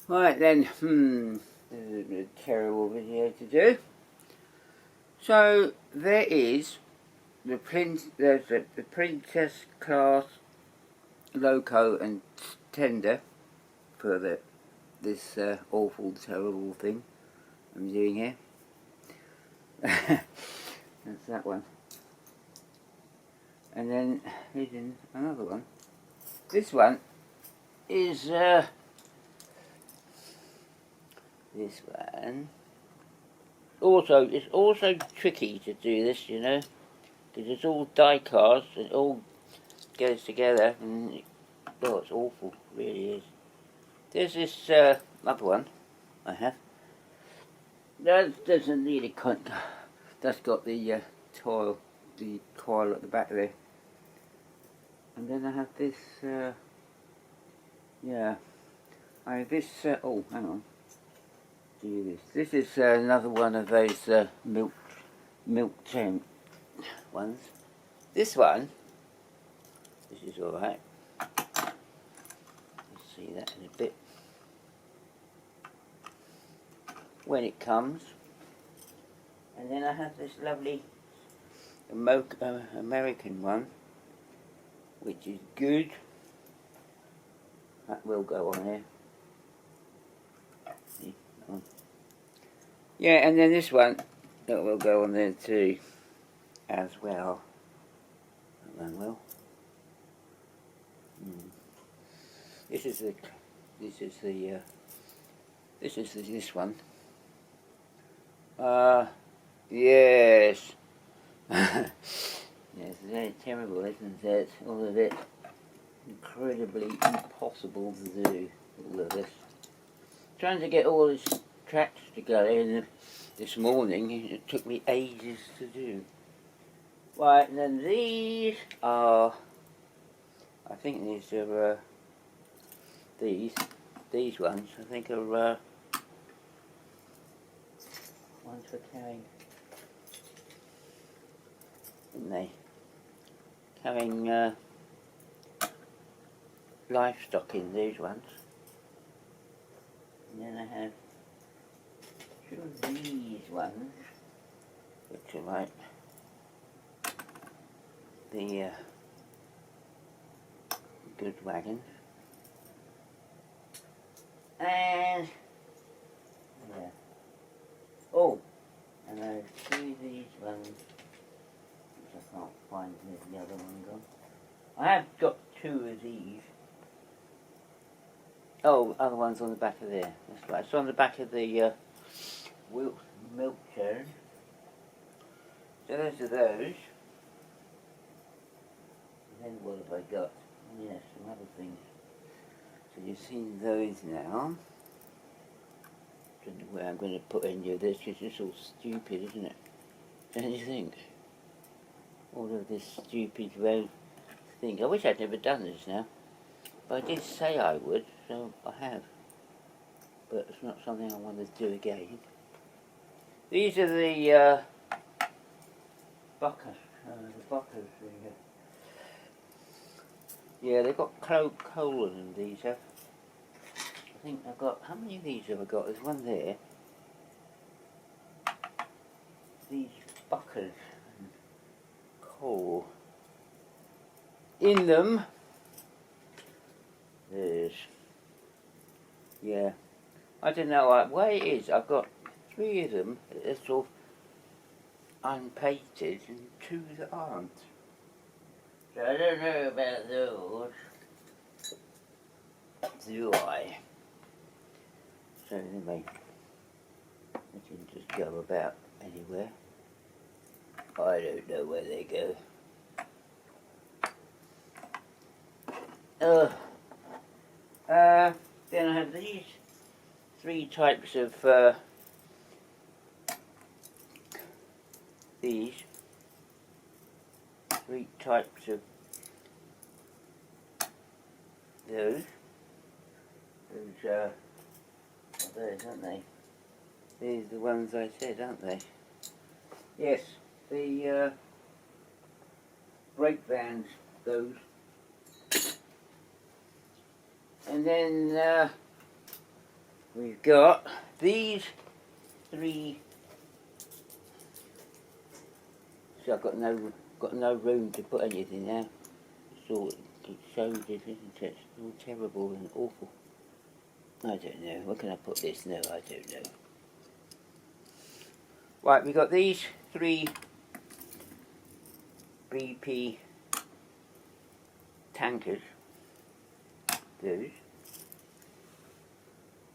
Right then, this is a terrible video to do. So there is there's the Princess class loco and tender for this awful, terrible thing I'm doing here. That's that one. And then here's another one. This one is this one. Also, it's also tricky to do this, you know, because it's all die cast and it all goes together, and oh, it's awful, it really is. There's this other one I have. That doesn't need a that's got the coil at the back there. And then I have this, yeah, I have this, oh, hang on. Do this. This is another one of those milk tin ones. This one, this is alright. You'll see that in a bit when it comes. And then I have this lovely American one, which is good. That will go on here. See, that one. Yeah, and then this one, that will go on there too, as well. That one will. This is this one. Yes. Yes, it's very terrible, isn't it? All of it incredibly impossible to do, all of this. Trying to get all these tracks together this morning, it took me ages to do. Right, and then these are, I think these are, these ones, I think are, ones for carrying, aren't they? Carrying livestock in, these ones. And then I have two of these ones, which are like the goods wagons. And yeah. Oh, and I see these ones, which I can't find. There's the other one gone. I have got two of these. Oh, other one's on the back of there. That's right. It's on the back of the milk churn. So those are those. And then what have I got? Yes, some other things. So you've seen those now. Don't know where I'm going to put any of this, because it's all stupid, isn't it? Don't you think? All of this stupid road thing. I wish I'd never done this now. But I did say I would, so I have. But it's not something I want to do again. These are the buckers. Yeah, they've got coal in them, these have. I think I've got, how many of these have I got? There's one there. These buckers and coal. In them, there's, yeah, I don't know what it is. I've got three of them that are sort of unpainted and two that aren't. So I don't know about those, do I? So anyway, I can just go about anywhere. I don't know where they go. Then I have these three types of these three types of those are those, aren't they? These are the ones I said, aren't they? Yes, the brake vans, those. And then we've got these 3. So I've got no room to put anything now. So it shows it, isn't it? It's all terrible and awful. I don't know. Where can I put this? No, I don't know. Right, we've got these 3 BP tankers. Those.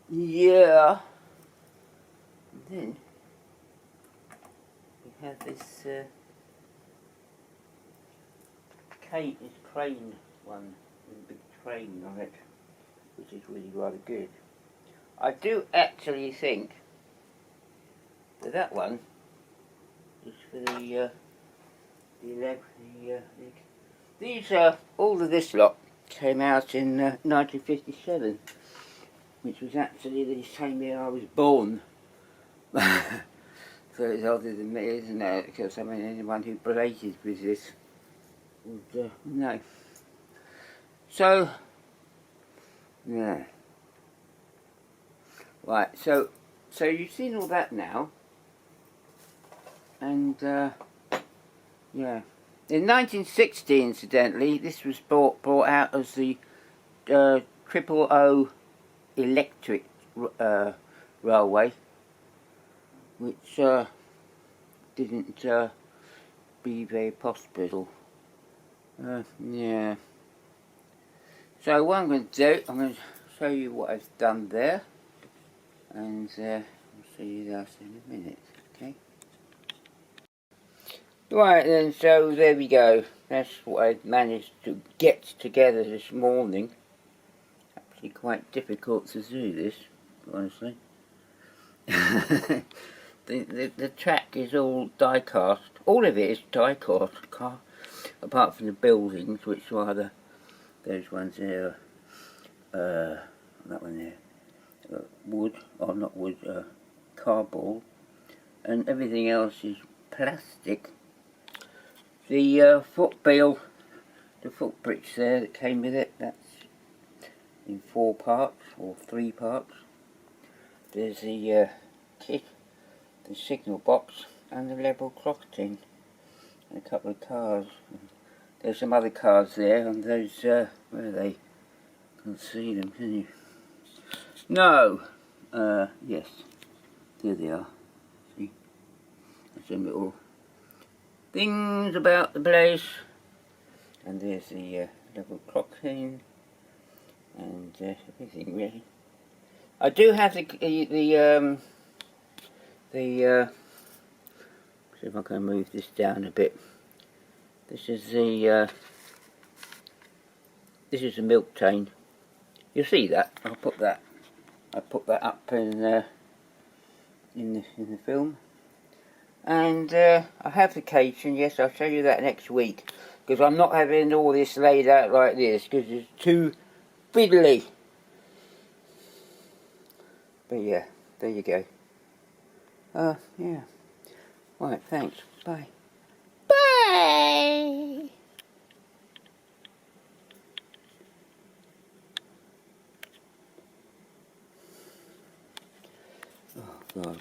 Yeah. And then we have this crane one with a big train on it, which is really rather good. I do actually think that that one is for the these all of this lot came out in 1957, which was actually the same year I was born. So it's older than me, isn't it? Because I mean, anyone who related with this would know. So, yeah. Right, so you've seen all that now, and yeah. In 1960, incidentally, this was brought out as the 000 electric railway, which didn't be very prosperous. Yeah. So what I'm going to do, I'm going to show you what I've done there, and I'll see you guys in a minute. Okay. Right then, so there we go. That's what I managed to get together this morning. Actually quite difficult to do this, honestly. the track is all die-cast. All of it is die-cast, apart from the buildings, which are those ones there. That one there. Wood, or not wood, cardboard. And everything else is plastic. The footbridge there that came with it, that's in 4 parts, or 3 parts. There's the kit, the signal box, and the level crossing, and a couple of cars. There's some other cars there, and those, where are they? Can't see them, can you? No! Yes, there they are. See? That's some little things about the place. And there's the level crossing, and everything really. I do have see if I can move this down a bit. This is the milk train. You'll see that. I put that up in the film. And I have the cage, and yes, I'll show you that next week, because I'm not having all this laid out like this, because it's too fiddly. But yeah, there you go. Yeah. Right, thanks. Bye. Bye! Oh, God.